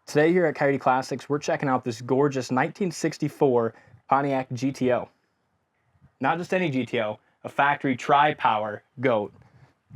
Today here at Coyote Classics, we're checking out this gorgeous 1964 Pontiac GTO. Not just any GTO, a factory tri-power goat.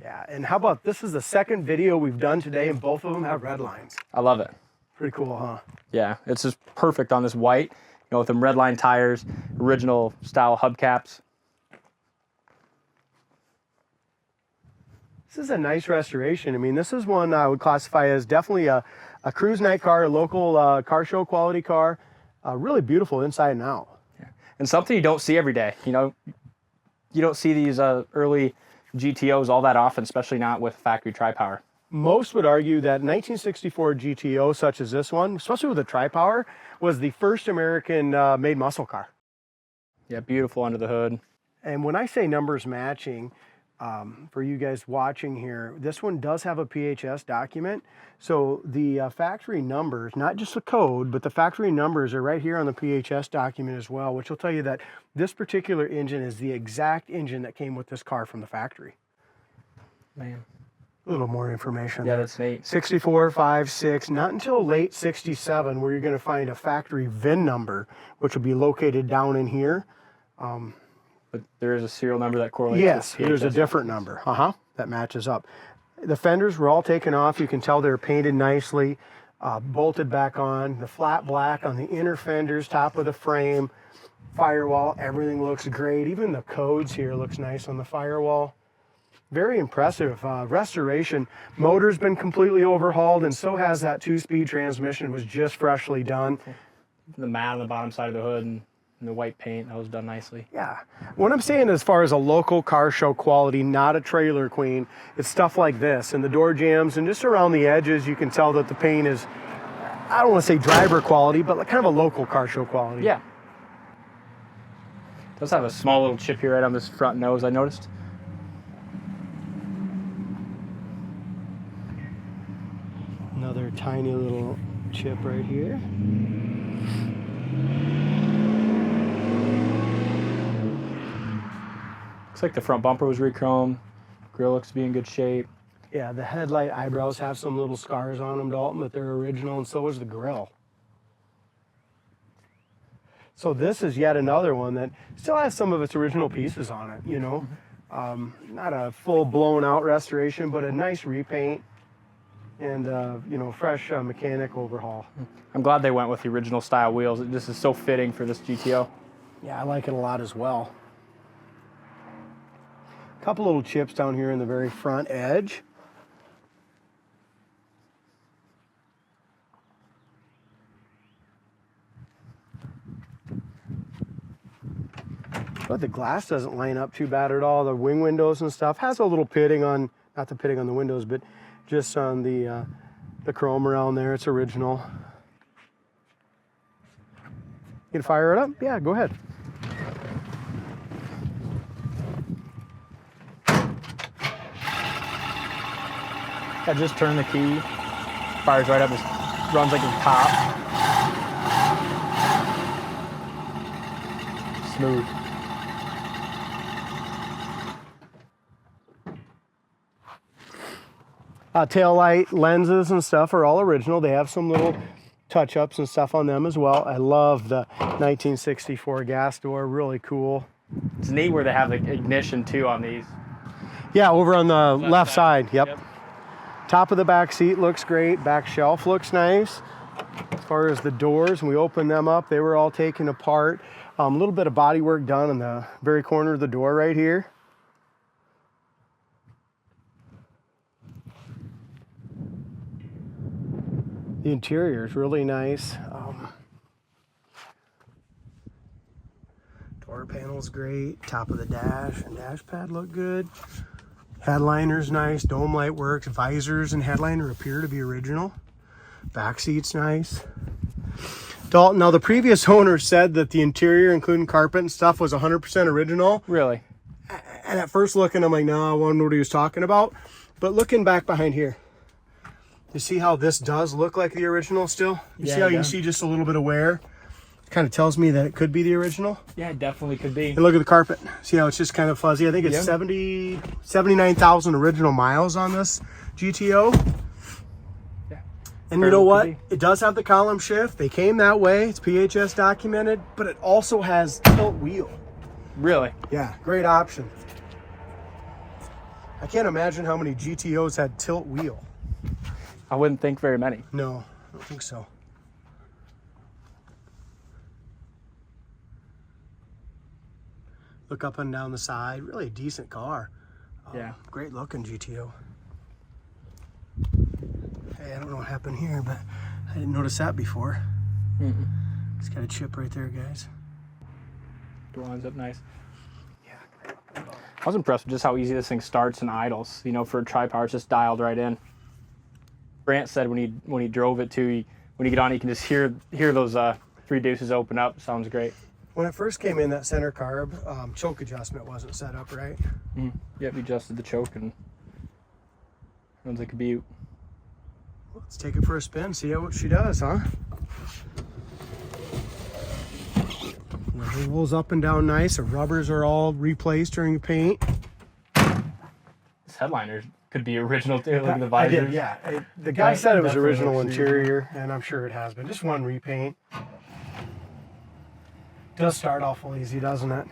Yeah, and how about this is the second video we've done today and both of them have red lines. I love it. Pretty cool, huh? Yeah, it's just perfect on this white, with them red line tires, original style hubcaps. This is a nice restoration. I mean, this is one I would classify as definitely a cruise night car, a local car show quality car. Really beautiful inside and out. Yeah. And something you don't see every day. You don't see these early GTOs all that often, especially not with factory tri-power. Most would argue that 1964 GTO, such as this one, especially with a tri-power, was the first American made muscle car. Yeah, beautiful under the hood. And when I say numbers matching, for you guys watching here, this one does have a PHS document. So the factory numbers, not just the code, but the factory numbers are right here on the PHS document as well, which will tell you that this particular engine is the exact engine that came with this car from the factory. Man. A little more information. Yeah, that's neat. 64, 5, 6, not until late 67 where you're going to find a factory VIN number, which will be located down in here. But there is a serial number that correlates. Yes, with there's a different number. That matches up. The fenders were all taken off. You can tell they're painted nicely, bolted back on. The flat black on the inner fenders, top of the frame, firewall, everything looks great. Even the codes here looks nice on the firewall. Very impressive restoration. Motor's been completely overhauled, and so has that 2-speed transmission. Was just freshly done. The mat on the bottom side of the hood and the white paint, that was done nicely. Yeah. What I'm saying as far as a local car show quality, not a trailer queen, it's stuff like this. And the door jambs and just around the edges, you can tell that the paint is, I don't want to say driver quality, but like kind of a local car show quality. Yeah. It does have a small little chip here right on this front nose, I noticed. Another tiny little chip right here. Looks like the front bumper was re-chromed. Grill looks to be in good shape. Yeah, the headlight eyebrows have some little scars on them, Dalton, but they're original, and so is the grill. So this is yet another one that still has some of its original pieces on it, Not a full blown out restoration, but a nice repaint and, fresh mechanic overhaul. I'm glad they went with the original style wheels. This is so fitting for this GTO. Yeah, I like it a lot as well. Couple little chips down here in the very front edge. But the glass doesn't line up too bad at all. The wing windows and stuff has a little pitting on, not the pitting on the windows, but just on the chrome around there. It's original. You can fire it up? Yeah, go ahead. I just turned the key, fires right up, just runs like a top. Smooth. Tail light lenses and stuff are all original. They have some little touch-ups and stuff on them as well. I love the 1964 gas door, really cool. It's neat where they have the ignition too on these. Yeah, over on the left side. Yep. Top of the back seat looks great. Back shelf looks nice. As far as the doors, when we opened them up, they were all taken apart. A little bit of body work done in the very corner of the door right here. The interior is really nice. Door panel's great. Top of the dash and dash pad look good. Headliner's nice, dome light works, visors and headliner appear to be original. Back seat's nice. Dalton, now the previous owner said that the interior, including carpet and stuff, was 100% original. Really? And at first looking, I'm like, no, I wonder what he was talking about. But looking back behind here, you see how this does look like the original still? You see how you can see just a little bit of wear? Kind of tells me that it could be the original. Yeah, it definitely could be. And look at the carpet. See how it's just kind of fuzzy? I think it's 79,000 original miles on this GTO. Yeah. And you know what? It does have the column shift. They came that way. It's PHS documented, but it also has tilt wheel. Really? Yeah, great option. I can't imagine how many GTOs had tilt wheel. I wouldn't think very many. No, I don't think so. Look up and down the side. Really a decent car. Yeah. Great looking GTO. Hey, I don't know what happened here, but I didn't notice that before. It's got a chip right there, guys. Door lines up nice. Yeah. I was impressed with just how easy this thing starts and idles. You know, for a tri-power, it's just dialed right in. Grant said when he drove it too, when you get on, you can just hear those 3 deuces open up. Sounds great. When it first came in, that center carb choke adjustment wasn't set up right. Yep, you adjusted the choke and runs like a beaut. Let's take it for a spin, see what she does, huh? It rolls up and down nice. The rubbers are all replaced during the paint. This headliner could be original too. Look at the visors. I did, yeah. The guy said it was original interior, and I'm sure it has been. Just one repaint. Does start awful easy, doesn't it?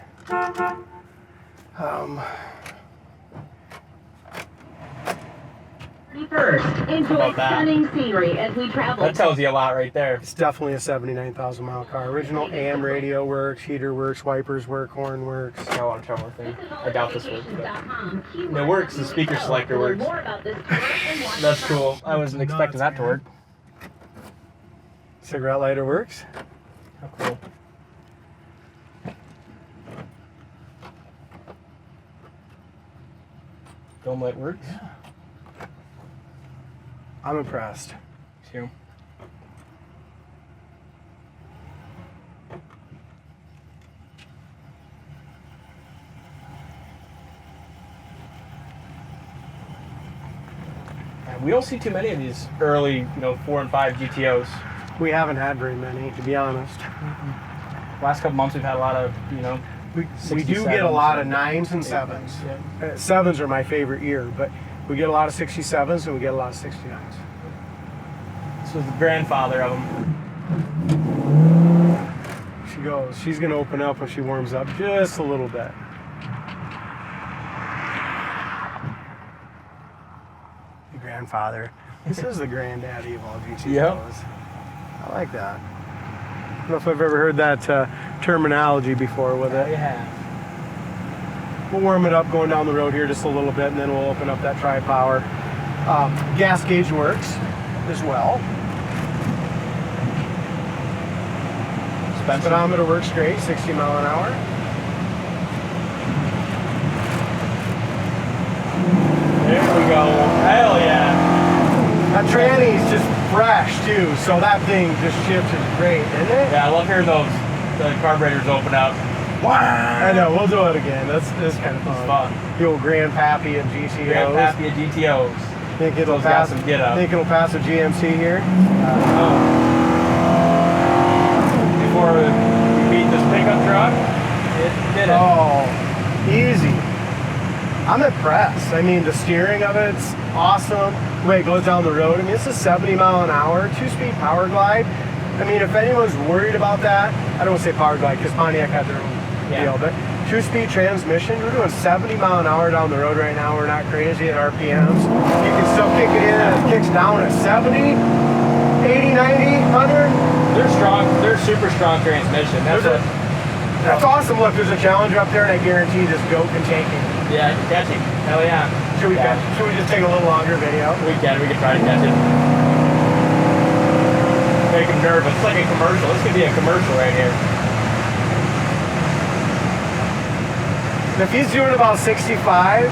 First, enjoy stunning scenery as we travel. That tells you a lot right there. It's definitely a 79,000 mile car. Original AM radio works, heater works, wipers work, horn works. I want to try more things. I doubt this works. But it works. The speaker selector works. That's cool. I wasn't expecting that to work. Cigarette lighter works. How cool. Dome light works. Yeah. I'm impressed. Too. We don't see too many of these early, 4 and 5 GTOs. We haven't had very many, to be honest. Last couple months we've had a lot of, we do get a lot of 9s and 7s. Yeah. 7s are my favorite year, but we get a lot of 67s and we get a lot of 69s. This was the grandfather of them. She goes. She's going to open up when she warms up just a little bit. The grandfather. This is the granddaddy of all GTOs. Yep. I like that. I don't know if I've ever heard that terminology before with it. Yeah. We'll warm it up going down the road here just a little bit, and then we'll open up that tri-power. Gas gauge works as well. Speedometer works great, 60 mile an hour. There we go. Hell yeah. That tranny's just fresh too, so that thing just shifts great, isn't it? Yeah, I love hearing the carburetors open up. I know, we'll do it again. That's kind of fun. It's fun. The old Grandpappy of GTOs. Grandpappy of GTOs. Think it'll pass a GMC here? Before we beat this pickup truck, it did it. Oh, easy. I'm impressed. I mean, the steering of it's awesome. The way it goes down the road. I mean, this is 70 mile an hour, 2-speed power glide. I mean, if anyone's worried about that, I don't want to say power glide because Pontiac had their own deal, but 2-speed transmission. We're doing 70 mile an hour down the road right now. We're not crazy at RPMs. You can still kick it in and it kicks down at 70, 80, 90, 100. They're strong. They're super strong transmission. That's awesome. Look, there's a Challenger up there, and I guarantee this goat can take it. Yeah, I can catch him. Hell yeah. Should we just take a little longer video? We can try to catch it. Make him nervous. It's like a commercial. This could be a commercial right here. If he's doing about 65,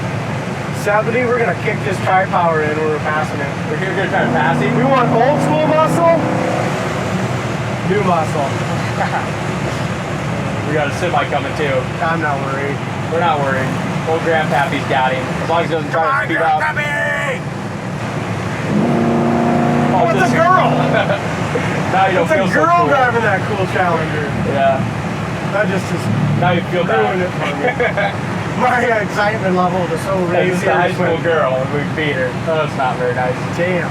70, we're going to kick this tri-power in when we're passing it. We're going to try to pass him? We want old school muscle, new muscle. We got a semi coming too. I'm not worried. We're not worried. Old Grandpappy's got him. As long as he doesn't try to speed up. Oh, it's a girl! Now you don't feel so cool. It's a girl driving that cool Challenger. Yeah. That just is... Now you feel bad. It for me. My excitement level is so raised. It's a high school girl and we beat her. Oh, that's not very nice. Damn.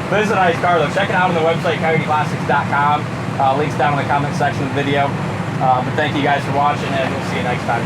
But this is a nice car though. Check it out on the website, coyoteclassics.com. Links down in the comment section of the video. But thank you guys for watching, and we'll see you next time.